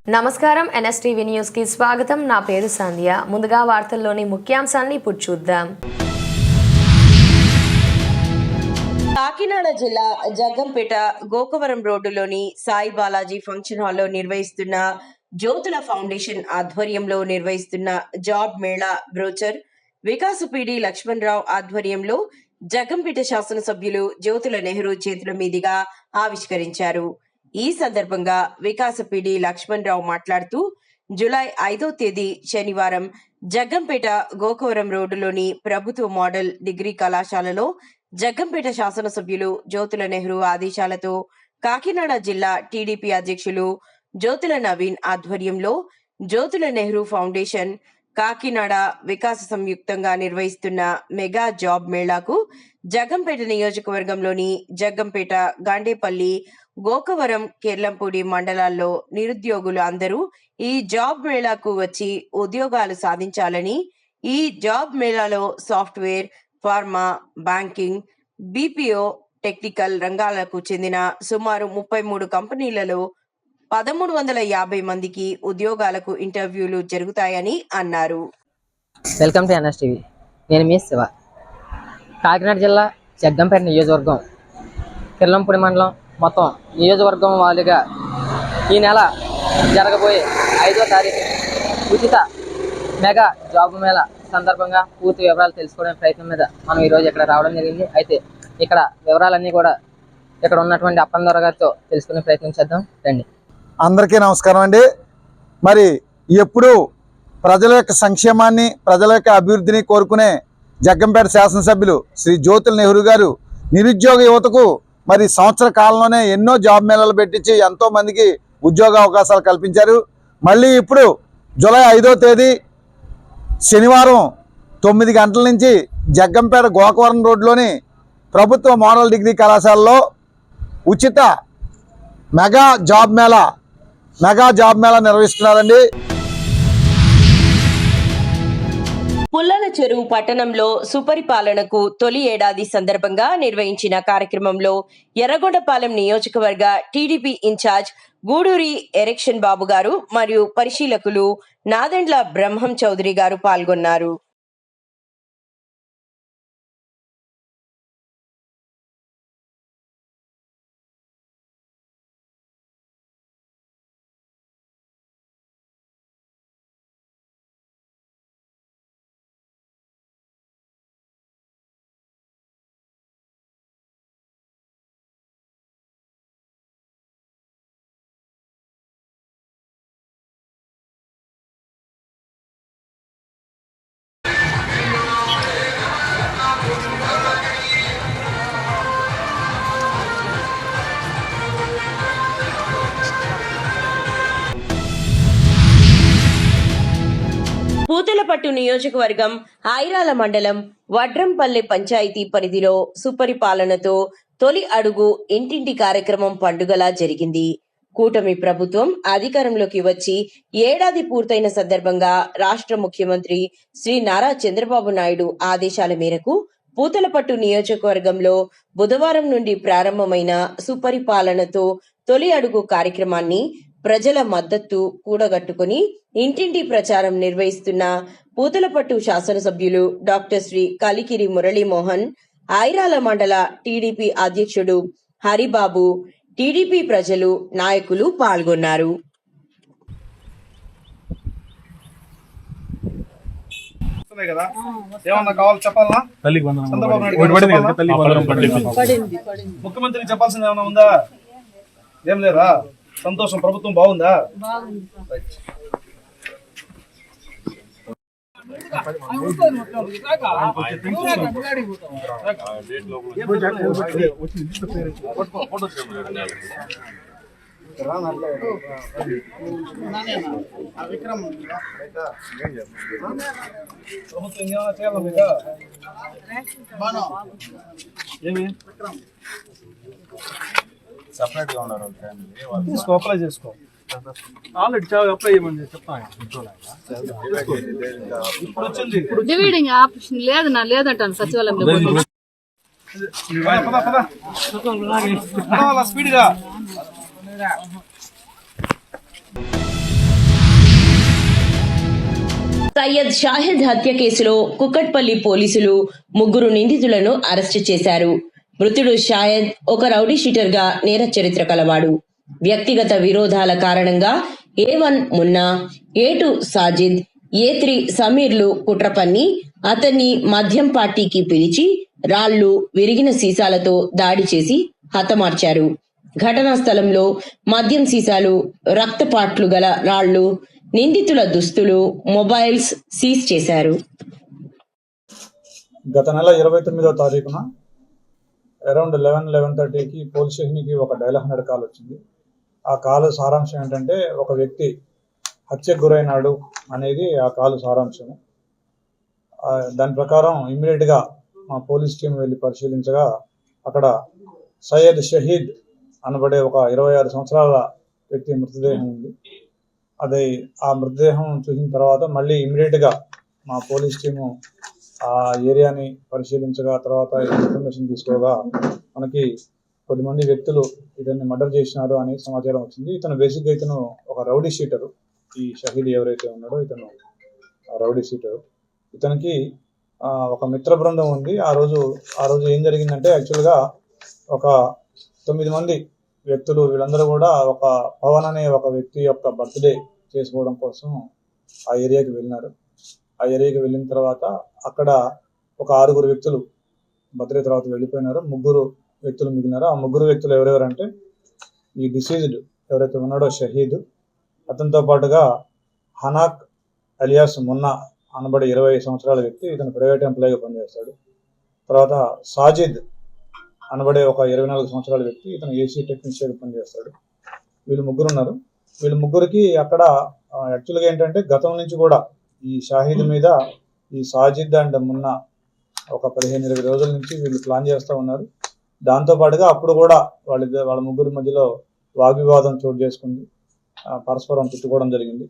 నమస్కారం NSTV news కి స్వాగతం. నా పేరు సంధ్య. ముందుగా వార్తల్లోని ముఖ్యాంశాలను ఇప్పుడు చూద్దాం. కాకినాడ జిల్లా జగ్గంపేట గోకవరం రోడ్డులోని సాయి బాలాజీ ఫంక్షన్ హాల్లో నిర్వహిస్తున్న జ్యోతుల ఫౌండేషన్ ఆధ్వర్యంలో నిర్వహిస్తున్న జాబ్ మేళా బ్రోచర్ వికాస్ పిడి లక్ష్మణరావు ఆధ్వర్యంలో జగ్గంపేట శాసనసభ్యులు జ్యోతుల నెహ్రూ చేతుల మీదుగా ఆవిష్కరించారు. ఈ సందర్భంగా వికాస్ పిడి లక్ష్మణరావు మాట్లాడుతూ జూలై 5వ తేదీ శనివారం జగ్గంపేట గోకవరం రోడ్డులోని ప్రభుత్వ మోడల్ డిగ్రీ కళాశాలలో జగ్గంపేట శాసనసభ్యులు జ్యోతుల నెహ్రూ ఆదేశాలతో కాకినాడ జిల్లా టీడీపీ అధ్యక్షులు జ్యోతుల నవీన్ ఆధ్వర్యంలో జ్యోతుల నెహ్రూ ఫౌండేషన్ కాకినాడ వికాస సంయుక్తంగా నిర్వహిస్తున్న మెగా జాబ్ మేళాకు జగ్గంపేట నియోజకవర్గంలోని జగ్గంపేట, గాండేపల్లి, గోకవరం, కెర్లంపూడి మండలాల్లో నిరుద్యోగులు అందరూ ఈ జాబ్ మేళాకు వచ్చి ఉద్యోగాలు సాధించాలని, ఈ జాబ్ మేళాలో software, pharma, banking, BPO, technical రంగాలకు చెందిన సుమారు 33 కంపెనీలలో 1350 మందికి ఉద్యోగాలకు ఇంటర్వ్యూలు జరుగుతాయని అన్నారు. Welcome to NSTV. నేను మీ శివ. కాకినాడ జిల్లా జగ్గంపేట నియోజకవర్గం, కిర్లంపూడి మండలం మొత్తం నియోజకవర్గం వారీగా ఈ నెల జరగబోయే 5వ తారీఖు ఉచిత మెగా జాబ్ మేళా సందర్భంగా పూర్తి వివరాలు తెలుసుకోవడం ప్రయత్నం మీద మనం ఈరోజు ఇక్కడ రావడం జరిగింది. అయితే ఇక్కడ వివరాలన్నీ కూడా ఇక్కడ ఉన్నటువంటి అప్పందొర గారితో తెలుసుకునే ప్రయత్నం చేద్దాం. రండి. అందరికీ నమస్కారం అండి. మరి ఎప్పుడు ప్రజల యొక్క సంక్షేమాన్ని, ప్రజల యొక్క అభివృద్ధిని కోరుకునే జగ్గంపేట శాసనసభ్యులు శ్రీ జ్యోతుల నెహ్రూ గారు నిరుద్యోగ యువతకు మరి సంవత్సర కాలంలోనే ఎన్నో జాబ్ మేళాలు పెట్టించి ఎంతో మందికి ఉద్యోగ అవకాశాలు కల్పించారు. మళ్ళీ ఇప్పుడు జూలై 5వ తేదీ శనివారం 9 గంటల నుంచి జగ్గంపేట గోకవరం రోడ్లోని ప్రభుత్వ మోడల్ డిగ్రీ కళాశాలలో ఉచిత మెగా జాబ్ మేళా నిర్వహిస్తున్నారండి. పుల్లల చెరువు పట్టణంలో సుపరిపాలనకు తొలి ఏడాది సందర్భంగా నిర్వహించిన కార్యక్రమంలో ఎర్రగొండపాలెం నియోజకవర్గ టీడీపీ ఇన్ఛార్జ్ గూడూరి ఎరెక్షన్ బాబు గారు మరియు పరిశీలకులు నాదెండ్ల బ్రహ్మం చౌదరి గారు పాల్గొన్నారు. పూతలపట్టు నియోజకవర్గం ఐరాల మండలం వడ్రంపల్లె పంచాయతీ పరిధిలో సుపరిపాలనతో తొలి అడుగు ఇంటింటి కార్యక్రమం పండుగలా జరిగింది. కూటమి ప్రభుత్వం అధికారంలోకి వచ్చి ఏడాది పూర్తయిన సందర్భంగా రాష్ట్ర ముఖ్యమంత్రి శ్రీ నారా చంద్రబాబు నాయుడు ఆదేశాల మేరకు పూతలపట్టు నియోజకవర్గంలో బుధవారం నుండి ప్రారంభమైన సుపరిపాలనతో తొలి అడుగు కార్యక్రమాన్ని ప్రజల మద్దతు కూడగట్టుకుని ఇంటింటి ప్రచారం నిర్వహిస్తున్న పూతలపట్టు శాసనసభ్యులు డాక్టర్ శ్రీ కలికిరి మురళీమోహన్, ఐరాల మండల టీడీపీ అధ్యక్షుడు హరిబాబు, టీడీపీ ప్రజలు, నాయకులు పాల్గొన్నారు. ముఖ్యమంత్రికి చెప్పాల్సింది ఏమైనా ఉందా? ఏం లేదా? సంతోషం. ప్రభుత్వం బాగుందా? ప్రభుత్వం ఇంకేమైనా చేయాలా మీకు? ఏమి సెపరేట్ గా ఉన్నారు తీసుకో, అప్లై చేసుకో. ఆల్రెడీ అప్లై చేయమని చెప్తాను. ఇప్పుడు వచ్చింది. డివైడింగ్ ఆప్షన్ లేదంటాను సచివాలయంలో. స్పీడ్ గా సయ్యద్ షాహిద్ హత్య కేసులో కుకట్పల్లి పోలీసులు 3 నిందితులను అరెస్టు చేశారు. మృతుడు షాహిద్ ఒక రౌడీ షీటర్ గా నేర చరిత్ర కలవాడు. వ్యక్తిగత విరోధాల కారణంగా A1 Munna, A2 Sajid, A3 సమీర్లు కుట్ర పన్ని అతన్ని మద్యం పార్టీకి పిలిచి రాళ్లు, విరిగిన సీసాలతో దాడి చేసి హతమార్చారు. ఘటనా స్థలంలో మద్యం సీసాలు, రక్తపాట్లు గల రాళ్లు, నిందితుల దుస్తులు, మొబైల్స్ సీజ్ చేశారు. గత నెల 29వ తారీఖున అరౌండ్ 11:30కి పోలీస్ స్టేషన్కి ఒక డయల్ 100 కాల్ వచ్చింది. ఆ కాలు సారాంశం ఏంటంటే ఒక వ్యక్తి హత్యకు గురైనాడు అనేది ఆ కాలు సారాంశం. దాని ప్రకారం ఇమ్మీడియట్గా మా పోలీస్ టీం వెళ్ళి పరిశీలించగా అక్కడ సయ్యద్ షహీద్ అనబడే ఒక 26 సంవత్సరాల వ్యక్తి మృతదేహం ఉంది. అది ఆ మృతదేహం చూసిన తర్వాత మళ్ళీ ఇమ్మీడియట్గా మా పోలీస్ టీము ఆ ఏరియాని పరిశీలించగా తర్వాత ఇన్ఫర్మేషన్ తీసుకోగా మనకి కొద్దిమంది వ్యక్తులు ఇతన్ని మర్డర్ చేసినారు అనే సమాచారం వచ్చింది. ఇతను బేసిక్గా ఇతను ఒక రౌడీ షీటరు. ఈ షహీద్ ఎవరైతే ఉన్నాడో ఇతను రౌడీ షీటరు. ఇతనికి ఒక మిత్ర బృందం ఉంది. ఆ రోజు ఏం జరిగిందంటే యాక్చువల్గా ఒక 9 మంది వ్యక్తులు వీళ్ళందరూ కూడా ఒక పవన్ అనే ఒక వ్యక్తి యొక్క బర్త్డే చేసుకోవడం కోసం ఆ ఏరియాకి వెళ్ళినారు. ఆ ఏరియాకి వెళ్ళిన తర్వాత అక్కడ ఒక 6 వ్యక్తులు బర్త్డే తర్వాత వెళ్ళిపోయినారు. 3 వ్యక్తులు మిగిలినారు. ఆ 3 వ్యక్తులు ఎవరెవరంటే ఈ డిసీజ్డ్ ఎవరైతే ఉన్నాడో షహీద్, అతనితో పాటుగా హనాక్ అలియాస్ మున్నా అనబడే 20 సంవత్సరాల వ్యక్తి, ఇతను ప్రైవేట్ ఎంప్లాయీగా పనిచేస్తాడు. తర్వాత సాజిద్ అనబడే ఒక 24 సంవత్సరాల వ్యక్తి, ఇతను ఏసీ టెక్నీషియన్గా పనిచేస్తాడు. వీళ్ళు 3 ఉన్నారు. వీళ్ళు 3కి అక్కడ యాక్చువల్గా ఏంటంటే గతం నుంచి కూడా ఈ షాహిద్ మీద ఈ సాజిద్ అండ్ మున్నా ఒక 15-20 రోజుల నుంచి వీళ్ళు ప్లాన్ చేస్తూ ఉన్నారు. దాంతోపాటుగా అప్పుడు కూడా వాళ్ళ 3 మధ్యలో వాగ్వివాదం చోటు చేసుకుంది, పరస్పరం తిట్టుకోవడం జరిగింది.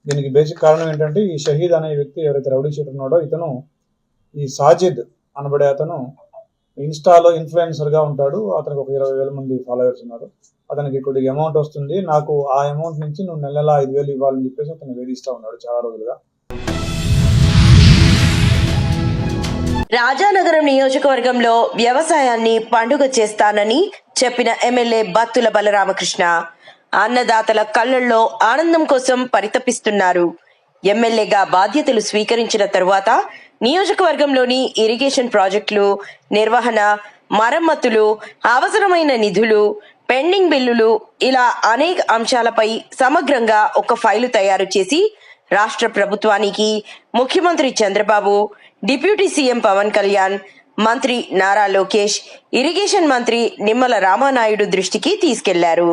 దీనికి బేసిక్ కారణం ఏంటంటే ఈ షహీద్ అనే వ్యక్తి ఎవరైతే రౌడీ షీటర్ ఉన్నాడో ఇతను ఈ సాజిద్ అనబడే అతను ఇన్స్టాలో ఇన్ఫ్లుయెన్సర్గా ఉంటాడు. అతనికి ఒక 20,000 మంది ఫాలోవర్స్ ఉన్నారు. అతనికి కొద్దిగా అమౌంట్ వస్తుంది, నాకు ఆ అమౌంట్ నుంచి నువ్వు నెల 5,000 ఇవ్వాలని చెప్పేసి అతను వేధిస్తూ ఉన్నాడు చాలా రోజులుగా. రాజానగరం నియోజకవర్గంలో వ్యవసాయాన్ని పండుగ చేస్తానని చెప్పిన ఎమ్మెల్యే బత్తుల బలరామకృష్ణ అన్నదాతల కళ్ళల్లో ఆనందం కోసం పరితపిస్తున్నారు. ఎమ్మెల్యేగా బాధ్యతలు స్వీకరించిన తరువాత నియోజకవర్గంలోని ఇరిగేషన్ ప్రాజెక్టులు నిర్వహణ, మరమ్మతులు, అవసరమైన నిధులు, పెండింగ్ బిల్లులు ఇలా అనేక అంశాలపై సమగ్రంగా ఒక ఫైలు తయారు చేసి రాష్ట్ర ప్రభుత్వానికి ముఖ్యమంత్రి చంద్రబాబు, డిప్యూటీ సీఎం పవన్ కళ్యాణ్, మంత్రి నారా లోకేష్, ఇరిగేషన్ మంత్రి నిమ్మల రామానాయుడు దృష్టికి తీసుకెళ్లారు.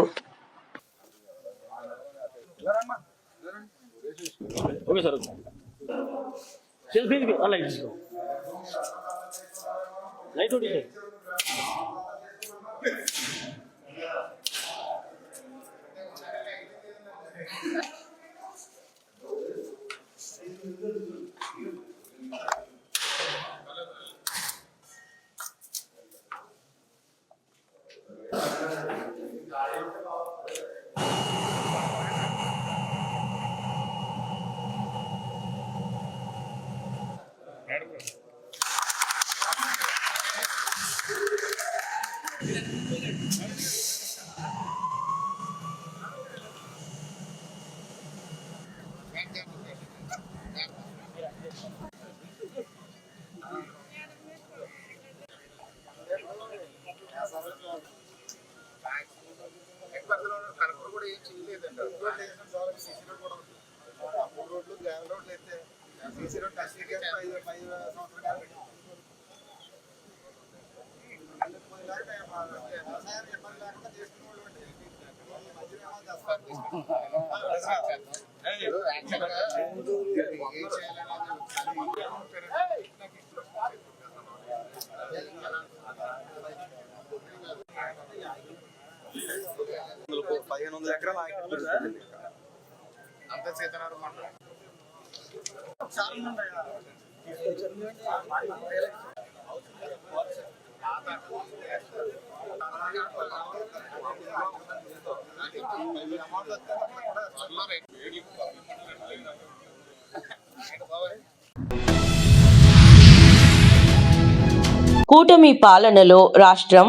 కూటమి పాలనలో రాష్ట్రం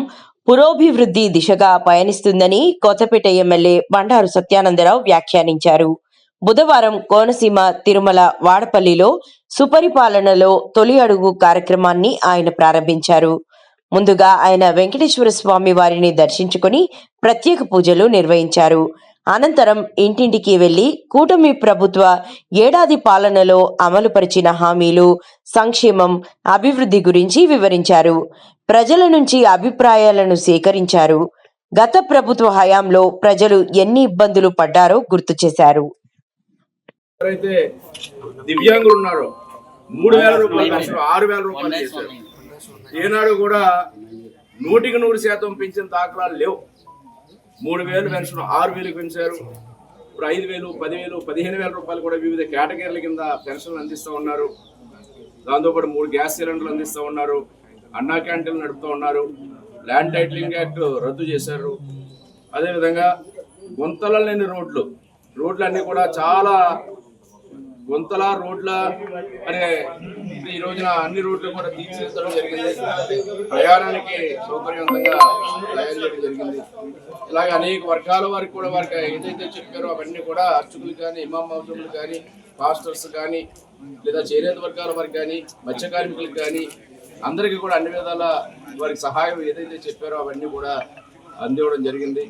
పురోభివృద్ధి దిశగా పయనిస్తుందని కొత్తపేట ఎమ్మెల్యే బండారు సత్యానందరావు వ్యాఖ్యానించారు. బుధవారం కోనసీమ తిరుమల వాడపల్లిలో సుపరిపాలనలో తొలి అడుగు కార్యక్రమాన్ని ఆయన ప్రారంభించారు. ముందుగా ఆయన వెంకటేశ్వర స్వామి వారిని దర్శించుకుని ప్రత్యేక పూజలు నిర్వహించారు. అనంతరం ఇంటింటికి వెళ్లి కూటమి ప్రభుత్వ ఏడాది పాలనలో అమలుపరిచిన హామీలు, సంక్షేమం, అభివృద్ధి గురించి వివరించారు. ప్రజల నుంచి అభిప్రాయాలను సేకరించారు. గత ప్రభుత్వ హయాంలో ప్రజలు ఎన్ని ఇబ్బందులు పడ్డారో గుర్తు చేశారు. ఎవరైతే దివ్యాంగులు ఉన్నారో 3,000 రూపాయలు పెన్షన్ 6,000 రూపాయలు చేశారు. ఏనాడు కూడా 100% పెంచిన దాఖలాలు లేవు. 3,000 పెన్షన్ 6,000 పెంచారు. ఇప్పుడు 5,000, 10,000, 15,000 రూపాయలు కూడా వివిధ కేటగిరీల కింద పెన్షన్లు అందిస్తూ ఉన్నారు. దాంతోపాటు 3 గ్యాస్ సిలిండర్లు అందిస్తూ ఉన్నారు. అన్నా క్యాంటీన్లు నడుపుతూ ఉన్నారు. ల్యాండ్ టైటిలింగ్ యాక్ట్ రద్దు చేశారు. అదేవిధంగా గుంతలు లేని రోడ్లన్నీ కూడా చాలా గుంతల రోడ్ల అనే ఈ రోజున అన్ని రోడ్లు కూడా తీర్చిదిద్దడం జరిగింది. ప్రయాణానికి సౌకర్యవంతంగా తయారు చేయడం జరిగింది. ఇలాగే అనేక వర్గాల వారికి కూడా వారికి ఏదైతే చెప్పారో అవన్నీ కూడా అర్చకులు కానీ, ఇమాం మౌజుములు కానీ, పాస్టర్స్ కానీ, లేదా చేనేత వర్గాల వారికి కానీ, మత్స్య కార్మికులకు కానీ అందరికీ కూడా అన్ని విధాల వారికి సహాయం ఏదైతే చెప్పారో అవన్నీ కూడా అందివ్వడం జరిగింది.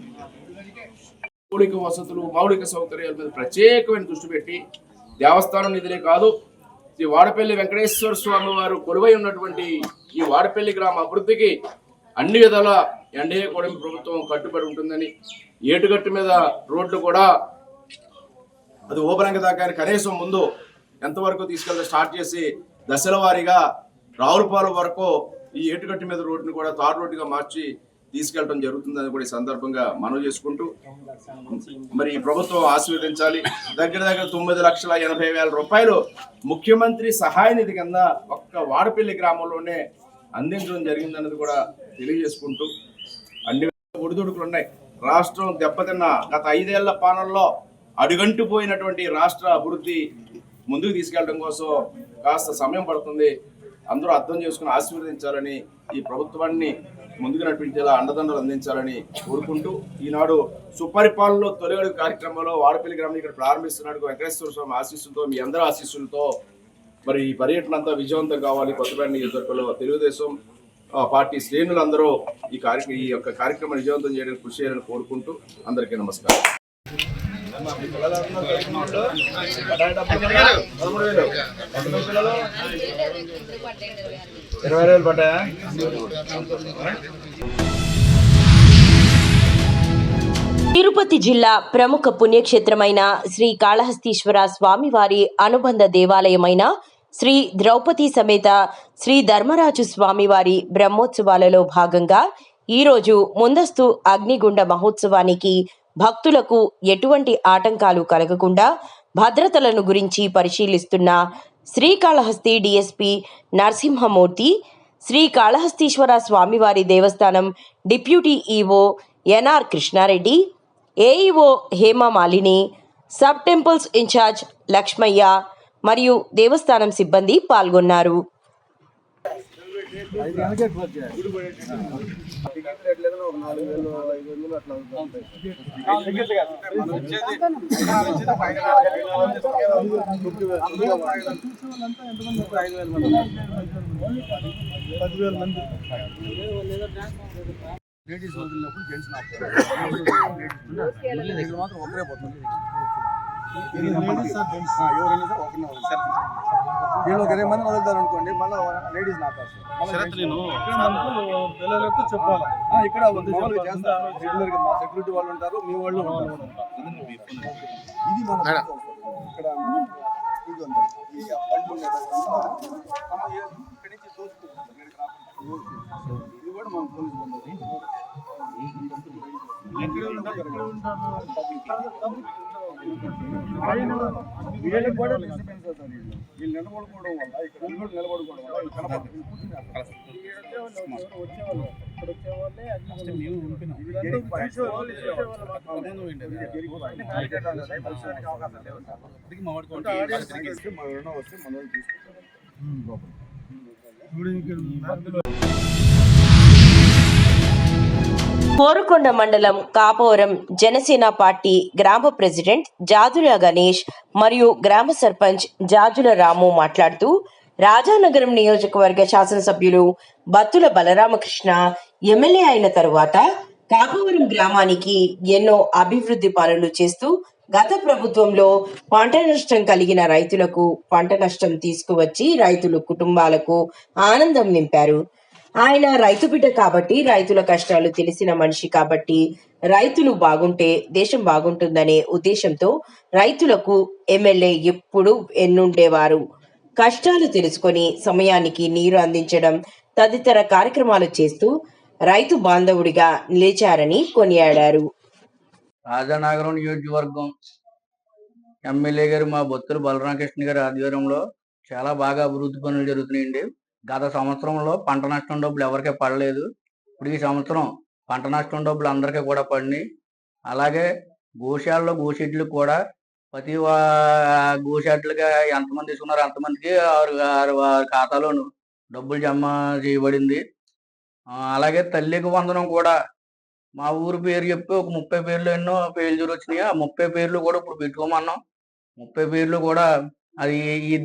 మౌలిక వసతులు, మౌలిక సౌకర్యాల మీద ప్రత్యేకమైన దృష్టి పెట్టి దేవస్థానం నిధులే కాదు, ఈ వాడపల్లి వెంకటేశ్వర స్వామి వారు కొలువై ఉన్నటువంటి ఈ వాడపల్లి గ్రామ అభివృద్ధికి అన్ని విధాల ఎన్డీఏ కూటమి ప్రభుత్వం కట్టుబడి ఉంటుందని, ఏటుగట్టు మీద రోడ్లు కూడా అది ఓపెనంగా దాకా కనీసం ముందు ఎంతవరకు తీసుకెళ్ళి స్టార్ట్ చేసి దశల వారీగా రావులపాలెం వరకు ఈ ఏటుగట్టు మీద రోడ్డును కూడా తారు రోడ్డుగా మార్చి తీసుకెళ్ళడం జరుగుతుందని కూడా ఈ సందర్భంగా మనవి చేసుకుంటూ మరి ఈ ప్రభుత్వం ఆశీర్వదించాలి. దగ్గర 9,80,000 రూపాయలు ముఖ్యమంత్రి సహాయ నిధి కింద ఒక్క వాడపల్లి గ్రామంలోనే అందించడం జరిగిందన్నది కూడా తెలియజేసుకుంటూ అన్ని ఒడిదుడుకులు ఉన్నాయి. రాష్ట్రం దెబ్బతిన్న గత 5 ఏళ్ల పాలనలో అడుగంటిపోయినటువంటి రాష్ట్ర అభివృద్ధి ముందుకు తీసుకెళ్లడం కోసం కాస్త సమయం పడుతుంది. అందరూ అర్థం చేసుకుని ఆశీర్వదించాలని, ఈ ప్రభుత్వాన్ని ముందుకు నడిపించేలా అండదండలు అందించాలని కోరుకుంటూ ఈనాడు సుపరిపాలనలో తొలి అడుగు కార్యక్రమంలో వాడపల్లి గ్రామం ఇక్కడ ప్రారంభిస్తున్నాడు. వెంకటేశ్వర స్వామి ఆశీస్సులతో, మీ అందరి ఆశీస్సులతో మరి ఈ పర్యటన అంతా విజయవంతం కావాలి. కొత్తపేట నియోజకవర్గంలో తెలుగుదేశం పార్టీ శ్రేణులందరూ ఈ యొక్క కార్యక్రమం విజయవంతం చేయడానికి కృషి చేయాలని కోరుకుంటూ అందరికీ నమస్కారం. 20,000 పడ్డాయా? తిరుపతి జిల్లా ప్రముఖ పుణ్యక్షేత్రమైన శ్రీ కాళహస్తీశ్వర స్వామివారి అనుబంధ దేవాలయమైన శ్రీ ద్రౌపది సమేత శ్రీ ధర్మరాజు స్వామివారి బ్రహ్మోత్సవాలలో భాగంగా ఈరోజు ముందస్తు అగ్నిగుండ మహోత్సవానికి భక్తులకు ఎటువంటి ఆటంకాలు కలగకుండా భద్రతలను గురించి పరిశీలిస్తున్న శ్రీకాళహస్తి డిఎస్పి నరసింహమూర్తి, శ్రీకాళహస్తీశ్వర స్వామివారి దేవస్థానం deputy EO NR Krishna Reddy, AEO Hemamalini, sub temples incharge Lakshmaiah మరియు దేవస్థానం సిబ్బంది పాల్గొన్నారు. లేడీస్ వదిలినప్పుడు జెంట్స్ మాత్రం ఒకరే పోతుంది. వీళ్ళు ఒక 20 మంది వదులుతారు అనుకోండి, మళ్ళీ లేడీస్ పిల్లలకు చెప్పాలి. ఇక్కడ మామూలుగా చేస్తారు, రెగ్యులర్గా మా సెక్యూరిటీ వాళ్ళు ఉంటారు, మీ వాళ్ళు ఇది మన ఇక్కడ ఇక్కడి నుంచి చూసుకుంటాం. ఇది కూడా మన పోలీసు బంధువులు ఎక్కడ ఉంటారు వీళ్ళకి కూడా డిస్టర్బెన్స్ అవుతుంది. వీళ్ళు నిలబడుకోవడం వల్ల ఇక్కడ నిలబడుకోవడం వల్ల కనపడదు. వచ్చేవాళ్ళు ఇక్కడ వచ్చేవాళ్ళే మేము ఉంటున్నాం. వస్తే మన కోరుకొండ మండలం కాపవరం జనసేన పార్టీ గ్రామ ప్రెసిడెంట్ జాజుల గణేష్ మరియు గ్రామ సర్పంచ్ జాజుల రాము మాట్లాడుతూ రాజానగరం నియోజకవర్గ శాసనసభ్యులు బత్తుల బలరామకృష్ణ ఎమ్మెల్యే అయిన తరువాత కాపవరం గ్రామానికి ఎన్నో అభివృద్ధి పనులు చేస్తూ గత ప్రభుత్వంలో పంట నష్టం కలిగిన రైతులకు పంట నష్టం తీసుకువచ్చి రైతుల కుటుంబాలకు ఆనందం నింపారు. ఆయన రైతు బిడ్డ కాబట్టి, రైతుల కష్టాలు తెలిసిన మనిషి కాబట్టి, రైతులు బాగుంటే దేశం బాగుంటుందనే ఉద్దేశంతో రైతులకు ఎమ్మెల్యే ఎప్పుడు ఎన్నుండేవారు. కష్టాలు తెలుసుకొని సమయానికి నీరు అందించడం తదితర కార్యక్రమాలు చేస్తూ రైతు బాంధవుడిగా నిలిచారని కొనియాడారు. రాజానగరం నియోజకవర్గం ఎమ్మెల్యే గారు మా బొత్తుల బలరామకృష్ణ గారి ఆధ్వర్యంలో చాలా బాగా అభివృద్ధి పనులు జరుగుతున్నాయండి. గత సంవత్సరంలో పంట నష్టం డబ్బులు ఎవరికీ పడలేదు. ఇప్పుడు ఈ సంవత్సరం పంట నష్టం డబ్బులు అందరికీ కూడా పడినాయి. అలాగే గోశాలలో గోషెడ్లకు కూడా ప్రతి గోషెడ్లుగా ఎంతమంది తీసుకున్నారో అంతమందికి వారి ఖాతాలోను డబ్బులు జమ చేయబడింది. అలాగే తల్లికి వందనం కూడా మా ఊరు పేరు చెప్పి ఒక 30 పేర్లు ఎన్నో పేర్లు వచ్చినాయి. ఆ 30 పేర్లు కూడా ఇప్పుడు పెట్టుకోమన్నాం. 30 పేర్లు కూడా అది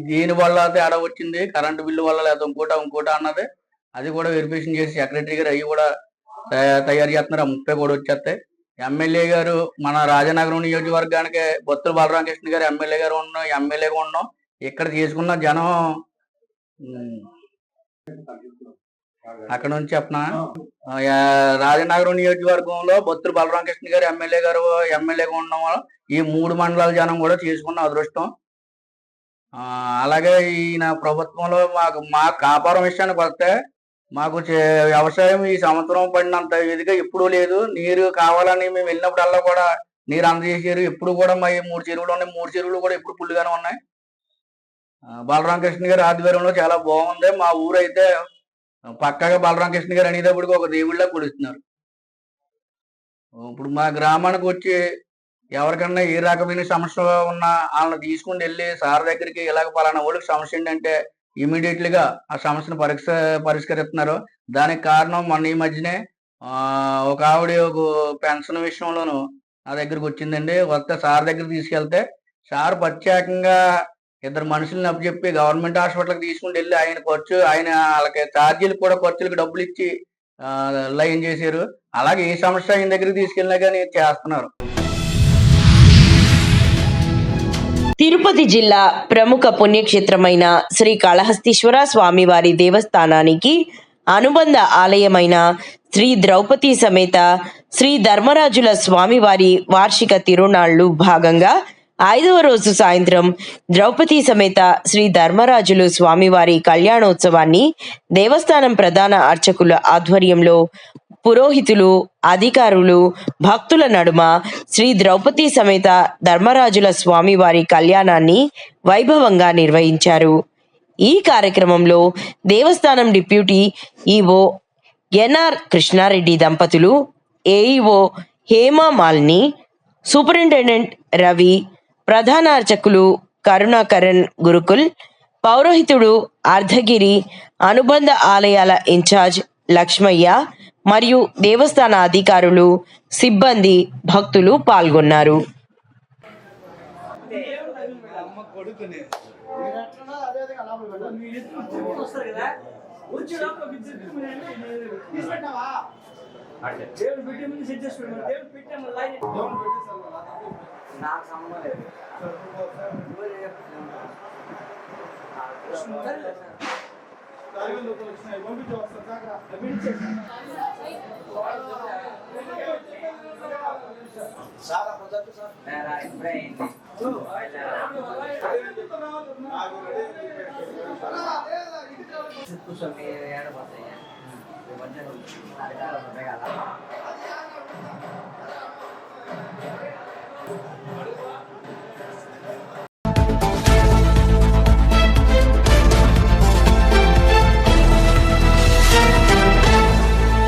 దేని వల్ల తేడా వచ్చింది, కరెంటు బిల్లు వల్ల లేదా ఇంకోటి అన్నది అది కూడా వెరిఫికేషన్ చేసి సెక్రటరీ గారు అవి కూడా తయారు చేస్తున్నారు. ఆ 30 కూడా వచ్చేస్తాయి. ఎమ్మెల్యే గారు మన రాజానగరం నియోజకవర్గానికి బొత్తుల బలరామకృష్ణ గారు ఎమ్మెల్యేగా ఉన్నాం. ఇక్కడ చేసుకున్న జనం అక్కడ నుంచి చెప్పనా, రాజానగరం నియోజకవర్గంలో బొత్తుల బలరామకృష్ణ గారు ఎమ్మెల్యేగా ఉండడం వల్ల ఈ 3 మండలాల జనం కూడా చేసుకున్న అదృష్టం. అలాగే ఈయన ప్రభుత్వంలో మా కాపురం విషయానికి వస్తే మాకు వ్యవసాయం ఈ సంవత్సరం పడినంత ఇదిగా ఎప్పుడూ లేదు. నీరు కావాలని మేము వెళ్ళినప్పుడల్లా కూడా నీరు అందజేసారు. ఎప్పుడు కూడా మా 3 చెరువులు ఉన్నాయి. 3 చెరువులు కూడా ఎప్పుడు ఫుల్గానే ఉన్నాయి. బలరామకృష్ణ గారి ఆధ్వర్యంలో చాలా బాగుంది. మా ఊరు అయితే పక్కగా బలరామకృష్ణ గారు అనేటప్పటికి ఒక దేవుళ్ళ కొలుస్తున్నారు. ఇప్పుడు మా గ్రామానికి వచ్చి ఎవరికన్నా ఏ రకమైన సమస్య ఉన్నా వాళ్ళని తీసుకుని వెళ్ళి సార్ దగ్గరికి ఇలాగ పలానా వాళ్ళకి సమస్య ఏంటంటే ఇమీడియట్లీగా ఆ సమస్యను పరిష్కరిస్తున్నారు. దానికి కారణం మొన్న ఈ మధ్యనే ఒక ఆవిడ ఒక పెన్షన్ విషయంలోనూ నా దగ్గరికి వచ్చిందండి. వస్తే సార్ దగ్గరికి తీసుకెళ్తే సార్ ప్రత్యేకంగా 2 మనుషులను అప్పచెప్పి గవర్నమెంట్ హాస్పిటల్కి తీసుకుని వెళ్ళి ఆయన వాళ్ళకి ఛార్జీలకు కూడా ఖర్చులకు డబ్బులు ఇచ్చి లైన్ చేశారు. అలాగే ఏ సమస్య ఆయన దగ్గరికి తీసుకెళ్ళినా కానీ చేస్తున్నారు. తిరుపతి జిల్లా ప్రముఖ పుణ్యక్షేత్రమైన శ్రీ కాళహస్తీశ్వర స్వామివారి దేవస్థానానికి అనుబంధ ఆలయమైన శ్రీ ద్రౌపది సమేత శ్రీ ధర్మరాజుల స్వామివారి వార్షిక తిరునాళ్లు భాగంగా 5వ రోజు సాయంత్రం ద్రౌపది సమేత శ్రీ ధర్మరాజులు స్వామివారి కళ్యాణోత్సవాన్ని దేవస్థానం ప్రధాన అర్చకుల ఆధ్వర్యంలో పురోహితులు, అధికారులు, భక్తుల నడుమ శ్రీ ద్రౌపది సమేత ధర్మరాజుల స్వామివారి కళ్యాణాన్ని వైభవంగా నిర్వహించారు. ఈ కార్యక్రమంలో దేవస్థానం డిప్యూటీ ఈవో ఎన్ఆర్ కృష్ణారెడ్డి దంపతులు, ఏఈఓ హేమమాలిని, సూపరింటెండెంట్ రవి, ప్రధాన అర్చకులు కరుణాకరణ్ గురుకుల్, పౌరోహితుడు అర్ధగిరి, అనుబంధ ఆలయాల ఇన్ఛార్జ్ లక్ష్మయ్య మరియు దేవస్థాన అధికారులు, సిబ్బంది, భక్తులు పాల్గొన్నారు. కూర్చొని ఏడబోతాయి